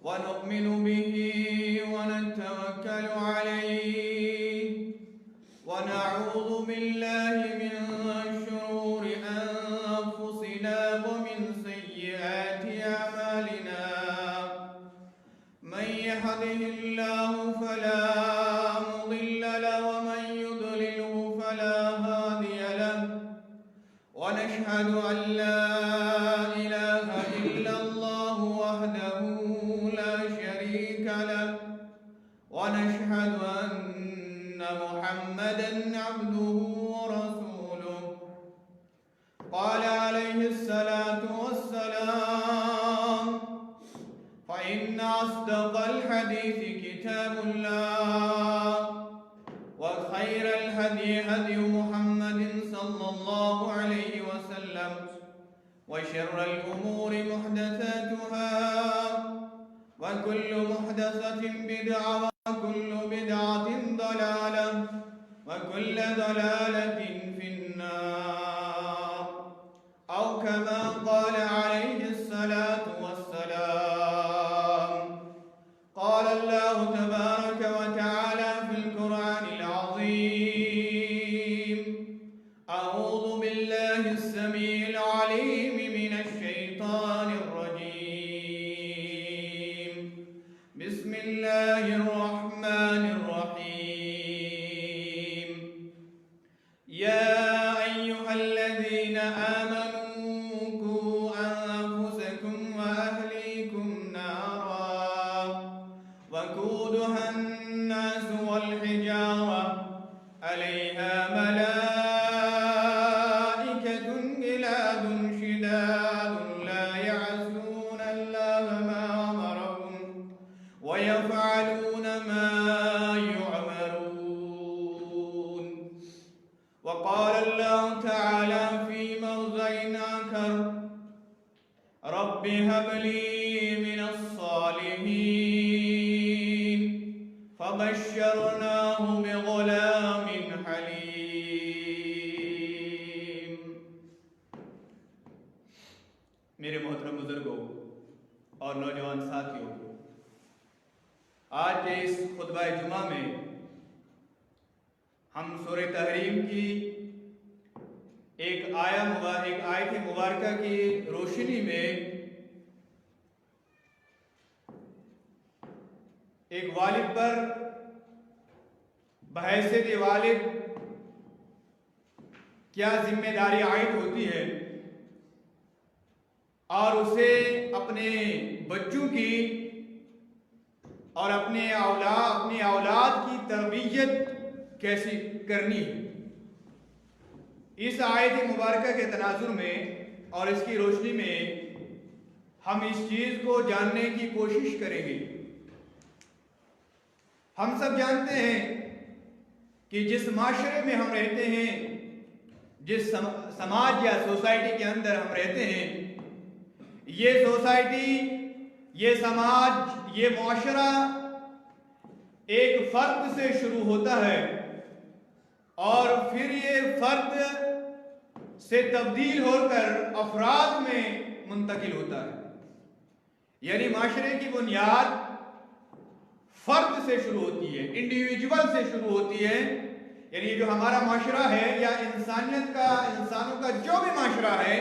ونؤمن به ونتوكل عليه ونعوذ بالله من شرور أنفسنا ومن سيئات أعمالنا من يهده الله فلا مضل له ومن يضلله فلا هادي له ونشهد أن لا إله إلا الله وحده لا شريك له ونشهد أن محمدا عبده ورسوله قال عليه الصلاة والسلام فإن أصدق الحديث كتاب الله وخير الهدي هدي محمد صلى الله عليه وسلم وشر الأمور محدثاتها وكل محدثة بدعة وكل بدعة ضلالة وكل ضلالة في النار أو كما قال عليه الصلاة والسلام قال الله تبارك وتعالى في القرآن العظيم أعوذ بالله السميع العليم من الشيطان الرجيم بسم الله الرحمن الرحيم يا أيها الذين آمنوا قوا أنفسكم وأهليكم نارا وقودها الناس والحجارة عليها ملائكة غلاظ شداد لا يعصون الله ما أمرهم ويفعلون ما يؤمرون وقال الله تعالى في موضع آخر رب هب لي من الصالحين فبشرناه بغلام حليم. میرے محترم بزرگوں اور نوجوان ساتھیوں، آج کے اس خطبہ جمعہ میں ہم سورہ تحریم کی ایک آیت مبارکہ کی روشنی میں ایک والد پر بحیثیت والد کیا ذمہ داری عائد ہوتی ہے اور اسے اپنے بچوں کی اور اپنے اولاد کی تربیت کیسی کرنی ہے. اس آیت مبارکہ کے تناظر میں اور اس کی روشنی میں ہم اس چیز کو جاننے کی کوشش کریں گے. ہم سب جانتے ہیں کہ جس معاشرے میں ہم رہتے ہیں، جس سماج یا سوسائٹی کے اندر ہم رہتے ہیں، یہ سوسائٹی، یہ سماج، یہ معاشرہ ایک فرد سے شروع ہوتا ہے اور پھر یہ فرد سے تبدیل ہو کر افراد میں منتقل ہوتا ہے. یعنی معاشرے کی بنیاد فرد سے شروع ہوتی ہے، انڈیویجول سے شروع ہوتی ہے. یعنی جو ہمارا معاشرہ ہے یا انسانیت کا، انسانوں کا جو بھی معاشرہ ہے،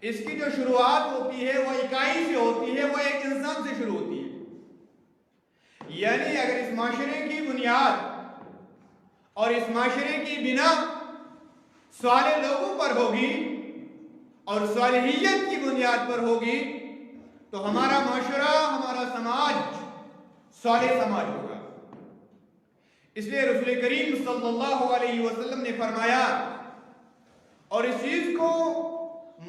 اس کی جو شروعات ہوتی ہے وہ اکائی سے ہوتی ہے، وہ ایک انسان سے شروع ہوتی ہے. یعنی اگر اس معاشرے کی بنیاد اور اس معاشرے کی بنا صالح لوگوں پر ہوگی اور صالحیت کی بنیاد پر ہوگی تو ہمارا معاشرہ، ہمارا سماج صالح سماج ہوگا. اس لیے رسول کریم صلی اللہ علیہ وسلم نے فرمایا، اور اس چیز کو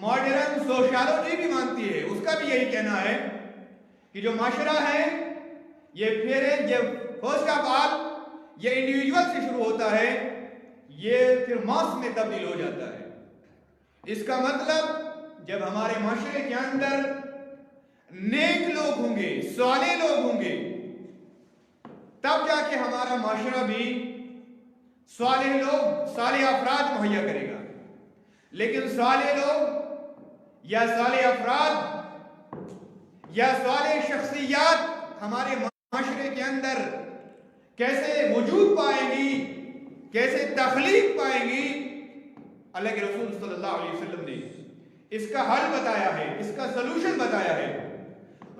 ماڈرن سوشیالوجی بھی مانتی ہے، اس کا بھی یہی کہنا ہے کہ جو معاشرہ ہے یہ پھر فرسٹ آف آل یہ انڈیویجول سے شروع ہوتا ہے، یہ پھر ماس میں تبدیل ہو جاتا ہے. اس کا مطلب جب ہمارے معاشرے کے اندر نیک لوگ ہوں گے، صالح لوگ ہوں گے، تب جا کے ہمارا معاشرہ بھی صالح لوگ، صالح افراد مہیا کرے گا. لیکن صالح لوگ یا صالح افراد یا صالح شخصیات ہمارے معاشرے کے اندر کیسے وجود پائیں گی، کیسے تخلیق پائیں گی، اللہ کے رسول صلی اللہ علیہ وسلم نے اس کا حل بتایا ہے، اس کا سلوشن بتایا ہے۔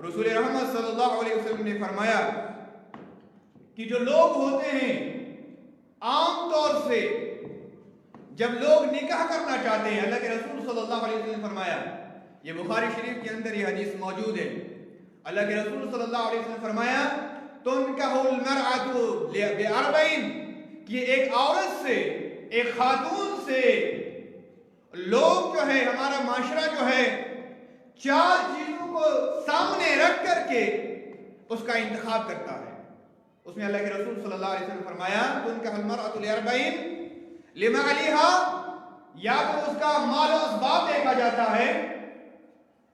رسول رحمت صلی اللہ علیہ وسلم نے فرمایا کہ جو لوگ ہوتے ہیں عام طور سے جب لوگ نکاح کرنا چاہتے ہیں، اللہ کے رسول صلی اللہ علیہ وسلم نے فرمایا، یہ بخاری شریف کے اندر یہ حدیث موجود ہے، اللہ کے رسول صلی اللہ علیہ وسلم نے فرمایا تنکح المرأة بأربعین، کہ ایک عورت سے، ایک خاتون سے لوگ جو ہے، ہمارا معاشرہ جو ہے، 4 چیزوں کو سامنے رکھ کر کے اس کا انتخاب کرتا ہے۔ اس میں اللہ کے رسول صلی اللہ علیہ وسلم نے فرمایا تنکح المرأة لأربعین لمالها، یا تو اس کا مال و اسباب دیکھا جاتا ہے،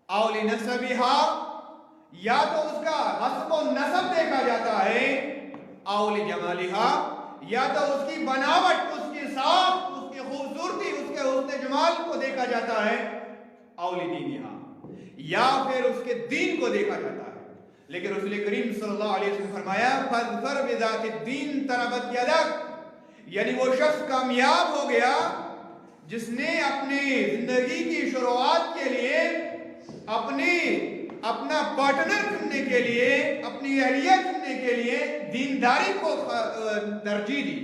او لنسبها، یا تو اس کا حسب و نسب دیکھا جاتا ہے، او لجمالها، یا تو اس کی بناوٹ، اس کی ساخت، اس کی خوبصورتی، اس کے حسن جمال کو دیکھا جاتا ہے، او لدینها، یا پھر اس کے دین کو دیکھا جاتا ہے۔ لیکن رسول کریم صلی اللہ علیہ وسلم نے فرمایا فاظفر بذات الدین تربت یدک، یعنی وہ شخص کامیاب ہو گیا جس نے اپنی زندگی کی شروعات کے لیے اپنا پارٹنر چننے کے لیے، اپنی اہلیہ چننے کے لیے دینداری کو ترجیح دی،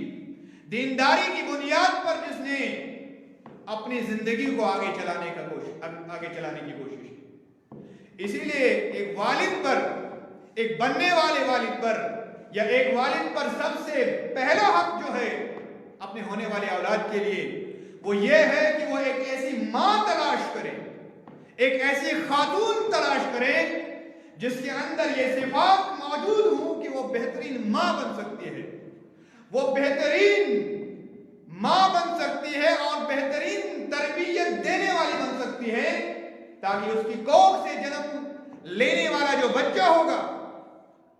دینداری کی بنیاد پر جس نے اپنی زندگی کو آگے چلانے کی کوشش کی۔ اسی لیے ایک والد پر، ایک بننے والے والد پر، یا ایک والد پر سب سے پہلا حق جو ہے اپنے ہونے والے اولاد کے لیے وہ یہ ہے کہ وہ ایک ایسی ماں تلاش کرے، ایک ایسی خاتون تلاش کرے جس کے اندر یہ صفات موجود ہوں کہ وہ بہترین ماں بن سکتی ہے، وہ بہترین ماں بن سکتی ہے اور بہترین تربیت دینے والی بن سکتی ہے، تاکہ اس کی کوکھ سے جنم لینے والا جو بچہ ہوگا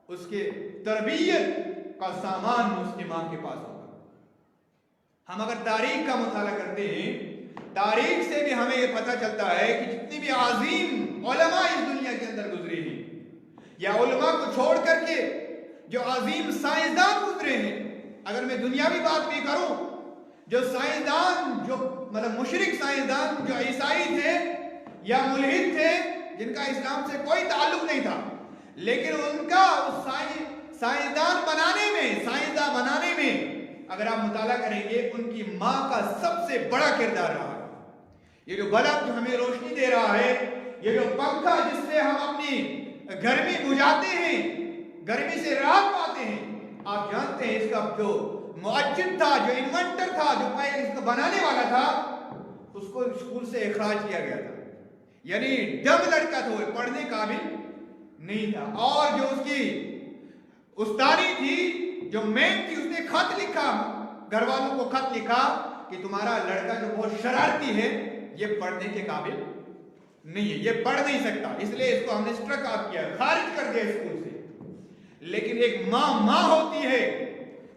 اس کے تربیت کا سامان اس کی ماں کے پاس ہوگا۔ ہم اگر تاریخ کا مطالعہ کرتے ہیں، تاریخ سے بھی ہمیں یہ پتہ چلتا ہے کہ جتنی بھی عظیم علماء اس دنیا کے اندر گزرے ہیں، یا علماء کو چھوڑ کر کے جو عظیم سائنسدان گزرے ہیں، اگر میں دنیاوی بات بھی کروں، جو سائنسدان، جو مطلب مشرک سائنسدان جو عیسائی تھے یا ملحد تھے، جن کا اسلام سے کوئی تعلق نہیں تھا، لیکن ان کا اس سائنسدان بنانے میں اگر آپ مطالعہ کریں گے، ان کی ماں کا سب سے بڑا کردار رہا ہے۔ یہ جو بلب جو ہمیں روشنی دے رہا ہے، یہ جو پنکھا جس سے ہم اپنی گرمی بجھاتے ہیں، گرمی سے راحت پاتے ہیں، آپ جانتے ہیں اس کا جو مؤجد تھا، جو انوینٹر تھا، جو اس کو بنانے والا تھا، اس کو اسکول سے اخراج کیا گیا تھا، یعنی ڈم لڑکا تھا، وہ پڑھنے قابل نہیں تھا۔ اور جو اس کی استاری تھی، جو مین تھی، اس نے خط لکھا، گھر والوں کو خط لکھا کہ تمہارا لڑکا جو بہت شرارتی ہے، یہ پڑھنے کے قابل نہیں ہے، یہ پڑھ نہیں سکتا، اس لیے اس کو ہم نے اسٹرک آف کیا، خارج کر دیا اسکول سے۔ لیکن ایک ماں ہوتی ہے،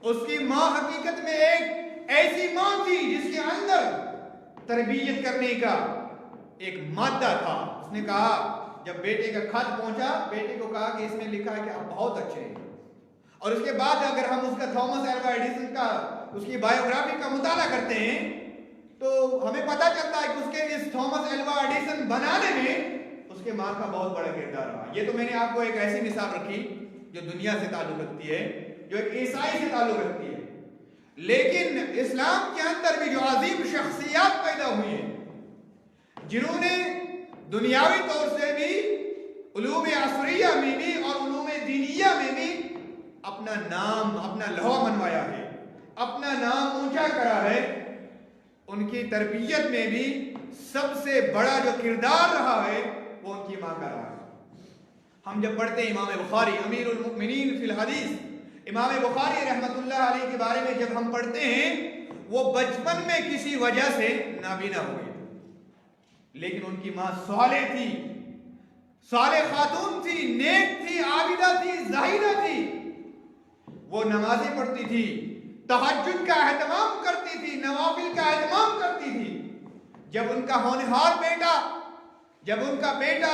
اس کی ماں حقیقت میں ایک ایسی ماں تھی جس کے اندر تربیت کرنے کا ایک مادہ تھا۔ اس نے کہا، جب بیٹے کا خط پہنچا، بیٹے کو کہا کہ اس میں لکھا ہے کہ آپ بہت اچھے ہیں، اور اس کے بعد اگر ہم اس کا تھامس ایلوا ایڈیسن کا، اس کی بایوگرافی کا مطالعہ کرتے ہیں تو ہمیں پتہ چلتا ہے کہ اس کے اس تھامس ایلوا ایڈیسن بنانے میں اس کے ماں کا بہت بڑا کردار رہا۔ یہ تو میں نے آپ کو ایک ایسی مثال رکھی جو دنیا سے تعلق رکھتی ہے، جو ایک عیسائی سے تعلق رکھتی ہے، لیکن اسلام کے اندر بھی جو عظیم شخصیات پیدا ہوئی ہیں، جنہوں نے دنیاوی طور سے بھی، علوم عصریہ میں بھی اور علوم دینیہ میں بھی اپنا نام، اپنا لوہا منوایا ہے، اپنا نام اونچا کرا ہے، ان کی تربیت میں بھی سب سے بڑا جو کردار رہا ہے وہ ان کی ماں کا رہا ہے۔ ہم جب پڑھتے ہیں امام بخاری امیر المؤمنین فی الحدیث، امام بخاری رحمت اللہ علیہ کے بارے میں جب ہم پڑھتے ہیں، وہ بچپن میں کسی وجہ سے نابینا ہوئے، لیکن ان کی ماں صالح تھی، صالح خاتون تھی، نیک تھی، عابدہ تھی، زاہدہ تھی، وہ نمازیں پڑھتی تھی، تہجد کا اہتمام کرتی تھی، نوافل کا اہتمام کرتی تھی۔ جب ان کا ہونہار بیٹا، جب ان کا بیٹا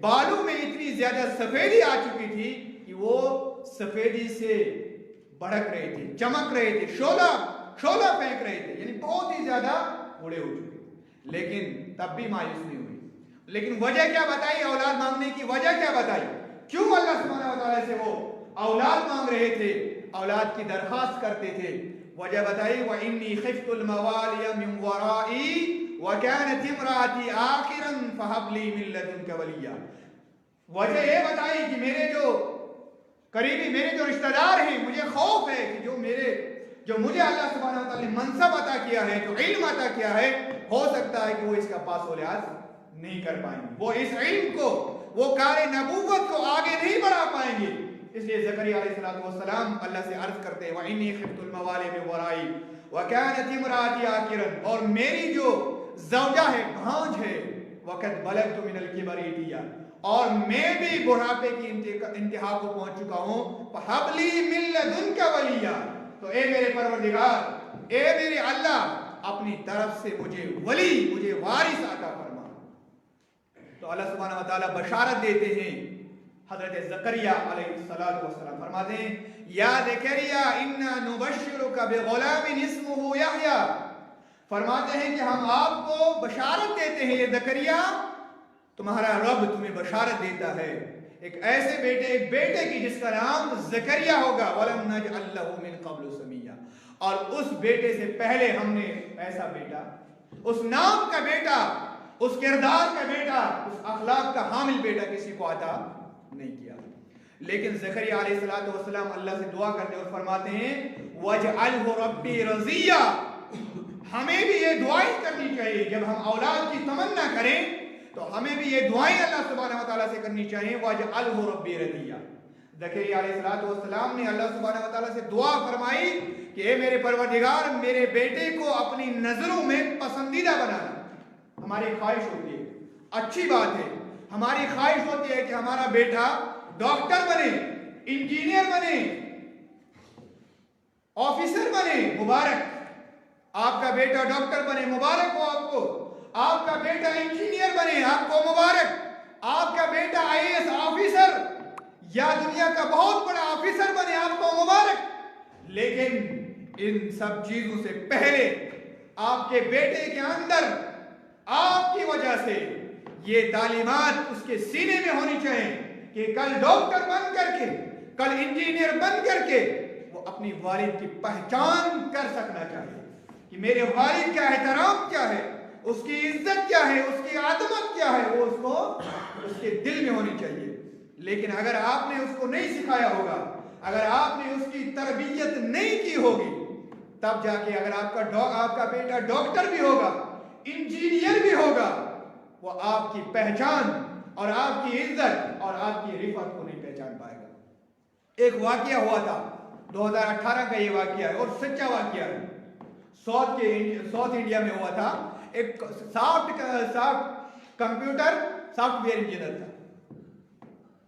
بالوں میں اتنی زیادہ سفیدی آ چکی تھی کہ وہ سفیدی سے بڑھک رہے تھے، چمک رہے تھے، شعلہ پھینک رہے تھے، یعنی بہت ہی زیادہ بوڑھے ہو چکے، لیکن تب بھی مایوس نہیں ہوئی۔ لیکن وجہ کیا بتائی؟ اولاد مانگنے کی وجہ کیا بتائی؟ کیوں اللہ سبحانہ و تعالیٰ سے وہ اولاد مانگ رہے تھے، اولاد کی درخواست کرتے تھے؟ وجہ بتائی وَإِنِّي خِفْتُ الْمَوَالِيَ مِنْ وَرَائِي وَكَانَتِ امْرَأَتِي عَاقِرًا فَهَبْ لِي مِن لَّدُنكَ وَلِيًّا۔ وجہ یہ بتائی کہ میرے جو قریبی، میرے جو رشتہ دار ہیں، مجھے خوف ہے کہ جو مجھے اللہ سبحانہ و تعالیٰ نے منصب عطا کیا ہے، جو علم عطا کیا ہے، ہو سکتا ہے کہ وہ اس کا پاس و لحاظ نہیں کر پائیں گے، وہ اس علم کو، وہ کار نبوت کو آگے نہیں بڑھا پائیں گے۔ اس لیے زکریا علیہ السلام اللہ سے عرض کرتے ہیں وَإِنِّي خِفْتُ الْمَوَالِيَ مِنْ وَرَائِي وَكَانَتِ امْرَأَتِي عَاقِرًا، اور میری جو زوجہ ہے، بھانج ہے، وَقَدْ بَلَغْتُ مِنَ الْكِبَرِ عِتِيًّا، اور میں بھی بڑھاپے کی انتہا کو پہنچ چکا ہوں، فَهَبْ لِي مِن لَّدُنكَ وَلِيًّا، تو اے میرے پروردگار، اے میرے اللہ، اپنی طرف سے مجھے ولی، مجھے وارث عطا فرما۔ تو اللہ سبحانہ و تعالیٰ بشارت دیتے ہیں حضرت زکریا علیہ السلام، فرماتے ہیں یا زکریا انا نبشرک بغلام اسمہ یحییٰ، فرماتے ہیں کہ ہم آپ کو بشارت دیتے ہیں، یہ زکریا تمہارا رب تمہیں بشارت دیتا ہے ایک ایسے بیٹے، ایک بیٹے کی جس کا نام زکریا ہوگا، وَلَمْ نَجْعَلْ لَهُ مِن قَبْلُ سَمِيًّا، اور اس بیٹے سے پہلے ہم نے ایسا بیٹا، اس نام کا بیٹا، اس کردار کا بیٹا، اس اخلاق کا حامل بیٹا کسی کو عطا نہیں کیا۔ لیکن زکریا علیہ السلام اللہ سے دعا کرتے اور فرماتے ہیں وَاجْعَلْهُ رَبِّي رَضِيًّا، ہمیں بھی یہ دعائیں کرنی چاہیے، جب ہم اولاد کی تمنا کریں تو ہمیں بھی یہ دعائیں اللہ سبحانہ و تعالیٰ سے کرنی چاہیے وَاجْعَلْهُ رَبِّي رَضِيًّا۔ زکریا علیہ السلام نے اللہ سبحانہ و تعالیٰ سے دعا فرمائی کہ اے میرے پروردگار، میرے بیٹے کو اپنی نظروں میں پسندیدہ بنانا۔ ہماری خواہش ہوتی ہے، اچھی بات ہے، ہماری خواہش ہوتی ہے کہ ہمارا بیٹا ڈاکٹر بنے، انجینئر بنے، آفیسر بنے، مبارک، آپ کا بیٹا ڈاکٹر بنے، مبارک ہو آپ کو، آپ کا بیٹا انجینئر بنے، آپ کو مبارک، آپ کا بیٹا IAS آفیسر یا دنیا کا بہت بڑا آفیسر بنے، آپ کو مبارک۔ لیکن ان سب چیزوں سے پہلے آپ کے بیٹے کے اندر آپ کی وجہ سے یہ تعلیمات اس کے سینے میں ہونی چاہیے کہ کل ڈاکٹر بن کر کے، کل انجینئر بن کر کے وہ اپنی والد کی پہچان کر سکنا چاہیے کہ میرے والد کا احترام کیا ہے، اس کی عزت کیا ہے، اس کی عظمت کیا ہے، وہ اس کو اس کے دل میں ہونی چاہیے۔ لیکن اگر آپ نے اس کو نہیں سکھایا ہوگا، اگر آپ نے اس کی تربیت نہیں کی ہوگی، تب جا کے اگر آپ کا بیٹا ڈاکٹر بھی ہوگا، انجینئر بھی ہوگا، وہ آپ کی پہچان اور آپ کی عزت اور آپ کی رفعت کو نہیں پہچان پائے گا۔ ایک واقعہ ہوا تھا 2018 کا، یہ واقعہ ہے اور سچا واقعہ ہے، ساؤتھ انڈیا میں ہوا تھا۔ ایک کمپیوٹر سافٹ ویئر انجینئر تھا،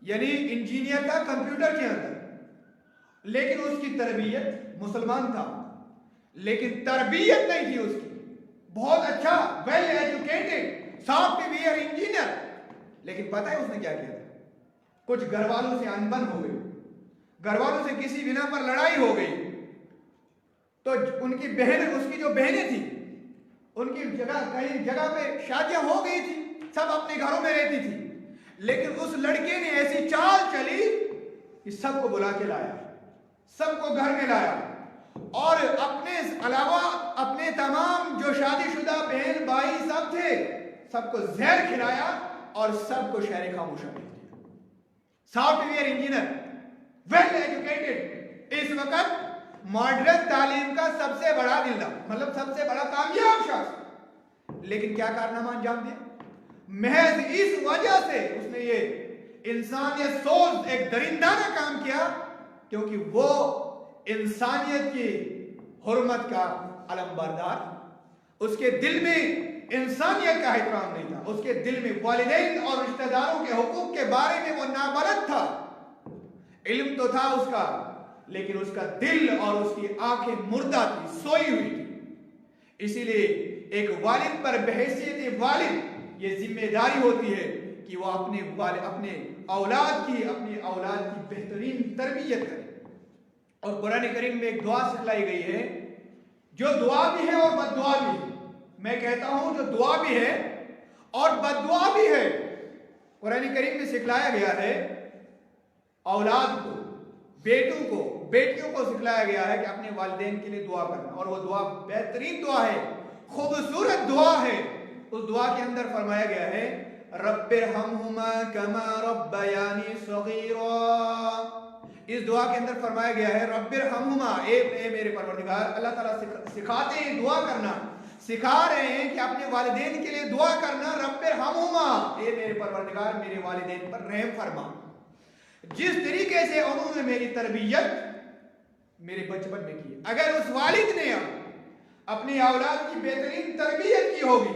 یعنی انجینئر تھا کمپیوٹر کے اندر، لیکن اس کی تربیت، مسلمان تھا لیکن تربیت نہیں تھی اس کی، بہت اچھا well educated software engineer, لیکن پتہ ہے اس نے کیا کیا تھا؟ کچھ گھر والوں سے انبن ہو گئی، گھر والوں سے کسی بنا پر لڑائی ہو گئی، تو ان کی بہن، اس کی جو بہنیں تھیں، ان کی کئی جگہ پہ شادیاں ہو گئی تھی، سب اپنے گھروں میں رہتی تھی، لیکن اس لڑکے نے ایسی چال چلی کہ سب کو بلا کے لایا، سب کو گھر میں لایا، اور اپنے علاوہ اپنے تمام جو شادی شدہ بہن بھائی سب تھے، سب کو زہر کھلایا اور سب کو شہر خاموشہ بھیج دیا۔ Software engineer, well educated, اس وقت ماڈرن تعلیم کا سب سے بڑا دلدار، مطلب سب سے بڑا کامیاب شخص، لیکن کیا کارنامہ انجام دیا؟ محض اس وجہ سے اس نے یہ انسانیت سوز ایک درندانہ کام کیا، کیونکہ وہ انسانیت کی حرمت کا علم بردار، اس کے دل میں انسانیت کا احترام نہیں تھا، اس کے دل میں والدین اور رشتہ داروں کے حقوق کے بارے میں وہ نابلد تھا۔ علم تو تھا اس کا، لیکن اس کا دل اور اس کی آنکھیں مردہ تھی، سوئی ہوئی تھی۔ اسی لیے ایک والد پر بحیثیت والد یہ ذمہ داری ہوتی ہے کہ وہ اپنے اولاد کی بہترین تربیت کرے. اور قرآن کریم میں ایک دعا سکھلائی گئی ہے جو دعا بھی ہے اور بد دعا بھی ہے. میں کہتا ہوں جو دعا بھی ہے اور بد دعا بھی ہے. قرآن کریم میں سکھلایا گیا ہے اولاد کو، بیٹوں کو، بیٹیوں کو سکھلایا گیا ہے کہ اپنے والدین کے لیے دعا کرنا، اور وہ دعا بہترین دعا ہے، خوبصورت دعا ہے. اس دعا کے اندر فرمایا گیا ہے رب ارحمہما کما ربیانی صغیرا. اس دعا کے اندر فرمایا گیا ہے رب ارحمہما، اے میرے پروردگار. اللہ تعالیٰ سکھاتے ہیں دعا کرنا، سکھا رہے ہیں کہ اپنے والدین کے لیے دعا کرنا. رب ارحمہما، اے میرے پروردگار میرے والدین پر رحم فرما. جس طریقے سے انہوں نے میری تربیت میرے بچپن میں کی، اگر اس والد نے اپنی اولاد کی بہترین تربیت کی ہوگی،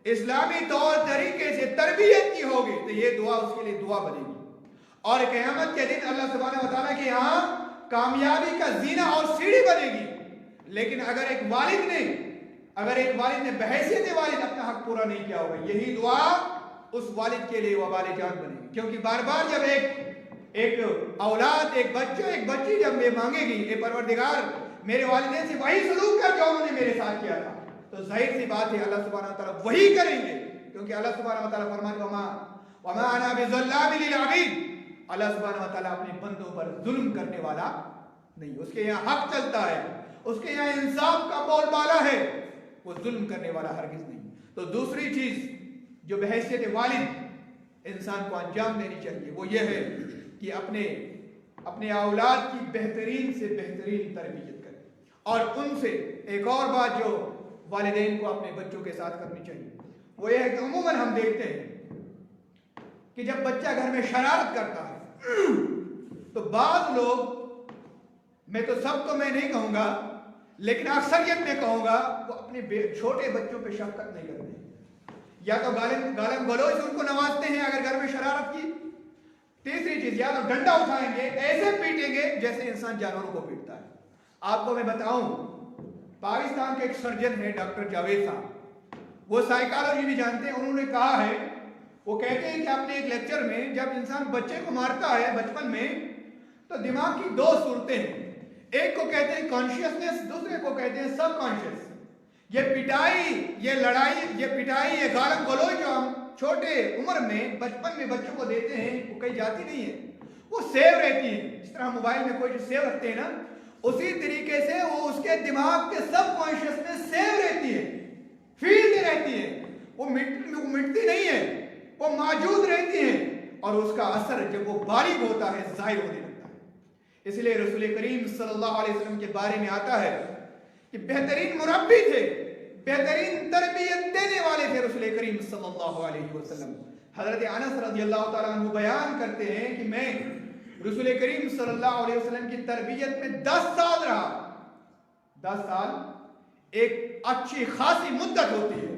اسلامی طور طریقے سے تربیت کی ہوگی، تو یہ دعا اس کے لیے دعا بنے گی. اور قیامت کے دن اللہ سبحانہ و تعالیٰ کے یہاں کامیابی کا زینہ اور سیڑھی بنے گی. لیکن اگر ایک والد نے بحیثیت والد اپنا حق پورا نہیں کیا ہوگا، یہی دعا اس والد کے لیے وبال جان بنے گی. کیونکہ بار بار جب ایک اولاد، ایک بچی جب میں مانگے گی اے پروردگار میرے والدین سے وہی سلوک کر جو انہوں نے میرے ساتھ کیا تھا، تو ظاہر سی بات ہے اللہ سبحانہ وتعالیٰ وہی کریں گے. کیونکہ اللہ سبحانہ وتعالیٰ فرماتے وما انا بظلام للعبید، اللہ سبحانہ وتعالیٰ اپنے بندوں پر ظلم کرنے والا نہیں. اس کے یہاں حق چلتا ہے، اس کے یہاں انصاف کا بول بالا ہے، وہ ظلم کرنے والا ہرگز نہیں. تو دوسری چیز جو بحیثیت والد انسان کو انجام دینی چاہیے وہ یہ ہے کہ اپنے اولاد کی بہترین سے بہترین تربیت کرے. اور ان سے ایک اور بات جو والدین کو اپنے بچوں کے ساتھ کرنی چاہیے وہ یہ ہے کہ عموماً ہم دیکھتے ہیں کہ جب بچہ گھر میں شرارت کرتا ہے تو بعض لوگ، میں تو سب تو میں نہیں کہوں گا لیکن اکثریت میں کہوں گا، وہ اپنے چھوٹے بچوں پہ شفقت نہیں کرتے. یا تو گالم گلوچ ان کو نوازتے ہیں اگر گھر میں شرارت کی. تیسری چیز، یا تو ڈنڈا اٹھائیں گے، ایسے پیٹیں گے جیسے انسان جانوروں کو پیٹتا ہے. آپ کو میں بتاؤں، پاکستان کے ایک سرجن ہے ڈاکٹر جاوید صاحب، وہ سائیکالوجی بھی جانتے ہیں. انہوں نے کہا ہے، وہ کہتے ہیں کہ اپنے ایک لیکچر میں جب انسان بچے کو مارتا ہے بچپن میں تو دماغ کی دو صورتیں ہیں، ایک کو کہتے ہیں کانشیسنس، دوسرے کو کہتے ہیں سب کانشیس. یہ پٹائی، یہ لڑائی، یہ پٹائی، یہ گالم گلوچ جو ہم چھوٹے عمر میں بچپن میں بچوں کو دیتے ہیں وہ کہیں جاتی نہیں ہے، وہ سیو رہتی ہے. جس طرح موبائل میں کوئی سیو رکھتے ہیں نا، اسی طریقے سے وہ اس کے دماغ کے سب کانشیس میں سیو رہتی ہے، فیلڈ رہتی ہے، وہ مٹتی نہیں ہے، وہ موجود رہتی ہے. اور اس کا اثر جب وہ بالغ ہوتا ہے ظاہر ہونے لگتا ہے. اس لیے رسول کریم صلی اللہ علیہ وسلم کے بارے میں آتا ہے کہ بہترین مربی تھے، بہترین تربیت دینے والے تھے رسول کریم صلی اللہ علیہ وسلم. حضرت انس رضی اللہ تعالیٰ عنہ بیان کرتے ہیں کہ میں رسول کریم صلی اللہ علیہ وسلم کی تربیت میں 10 سال رہا. 10 سال ایک اچھی خاصی مدت ہوتی ہے.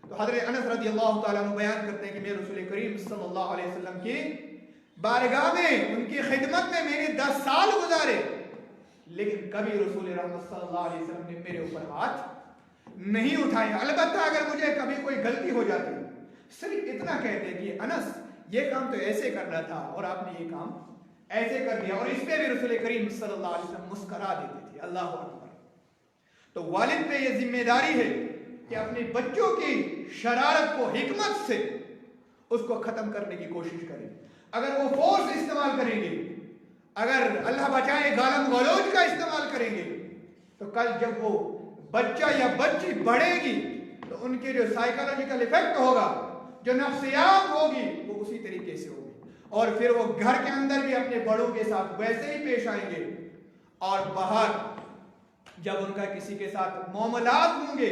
تو حضرت انس رضی اللہ تعالیٰ عنہ بیان کرتے ہیں کہ میں رسول کریم صلی اللہ علیہ وسلم کی بارگاہ میں، ان کی خدمت میں میں نے 10 سال گزارے، لیکن کبھی رسول رحمت صلی اللہ علیہ وسلم نے میرے اوپر ہاتھ نہیں اٹھائے. البتہ اگر مجھے کبھی کوئی غلطی ہو جاتی صرف اتنا کہتے کہ انس یہ کام تو ایسے کرنا تھا اور آپ نے یہ کام ایسے کر دیا، اور اس پہ بھی رسول کریم صلی اللہ علیہ وسلم مسکرا دیتے تھے. اللہ اکبر. تو والد پہ یہ ذمہ داری ہے کہ اپنے بچوں کی شرارت کو حکمت سے اس کو ختم کرنے کی کوشش کریں. اگر وہ فورس استعمال کریں گے، اگر اللہ بچائے گالم گلوچ کا استعمال کریں گے، تو کل جب وہ بچہ یا بچی بڑھے گی تو ان کے جو سائیکالوجیکل ایفیکٹ ہوگا، جو نفسیات ہوگی، وہ اسی طریقے سے ہوگی. اور پھر وہ گھر کے اندر بھی اپنے بڑوں کے ساتھ ویسے ہی پیش آئیں گے، اور باہر جب ان کا کسی کے ساتھ معاملات ہوں گے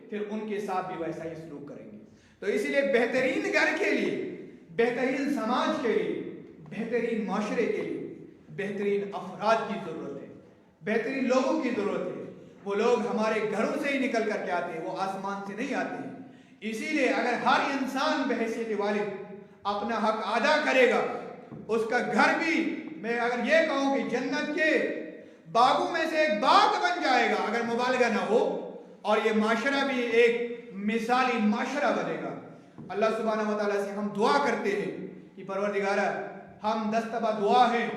پھر ان کے ساتھ بھی ویسا ہی سلوک کریں گے. تو اسی لیے بہترین گھر کے لیے، بہترین سماج کے لیے، بہترین معاشرے کے لیے بہترین افراد کی ضرورت ہے، بہترین لوگوں کی ضرورت ہے. وہ لوگ ہمارے گھروں سے ہی نکل کر کے آتے ہیں، وہ آسمان سے نہیں آتے ہیں. اسی لیے اگر ہر انسان بحیثیت والد اپنا حق ادا کرے گا، اس کا گھر بھی، میں اگر یہ کہوں کہ جنت کے باغوں میں سے ایک باغ بن جائے گا اگر مبالغہ نہ ہو، اور یہ معاشرہ بھی ایک مثالی معاشرہ بنے گا. اللہ سبحانہ و تعالیٰ سے ہم دعا کرتے ہیں کہ پروردگارہ ہم دستبہ دعا ہیں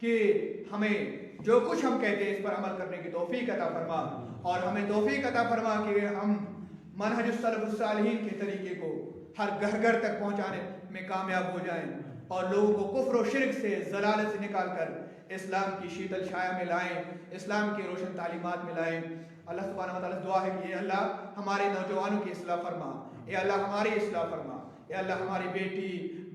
کہ ہمیں جو کچھ ہم کہتے ہیں اس پر عمل کرنے کی توفیق عطا فرما، اور ہمیں توفیق عطا فرما کہ ہم منہج السلف الصالحین کے طریقے کو ہر گھر گھر تک پہنچانے میں کامیاب ہو جائیں، اور لوگوں کو کفر و شرک سے، ضلالت سے نکال کر اسلام کی شیتل چھایا میں لائیں، اسلام کی روشن تعلیمات میں لائیں۔ اللہ سبحانہ و تعالیٰ سے دعا ہے کہ اے اللہ ہمارے نوجوانوں کی اصلاح فرما، اے اللہ ہماری اصلاح فرما، اے اللہ ہماری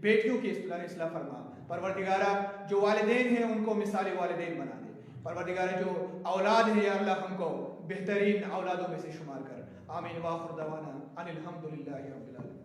بیٹیوں کی اصلاح فرما۔ پروردگارہ جو والدین ہیں ان کو مثالی والدین بنا دے، پروردگارہ جو اولاد ہے یا اللہ ہم کو بہترین اولادوں میں سے شمار کر۔ آمین۔ وآخر دعوانا ان الحمد للہ رب العالمین۔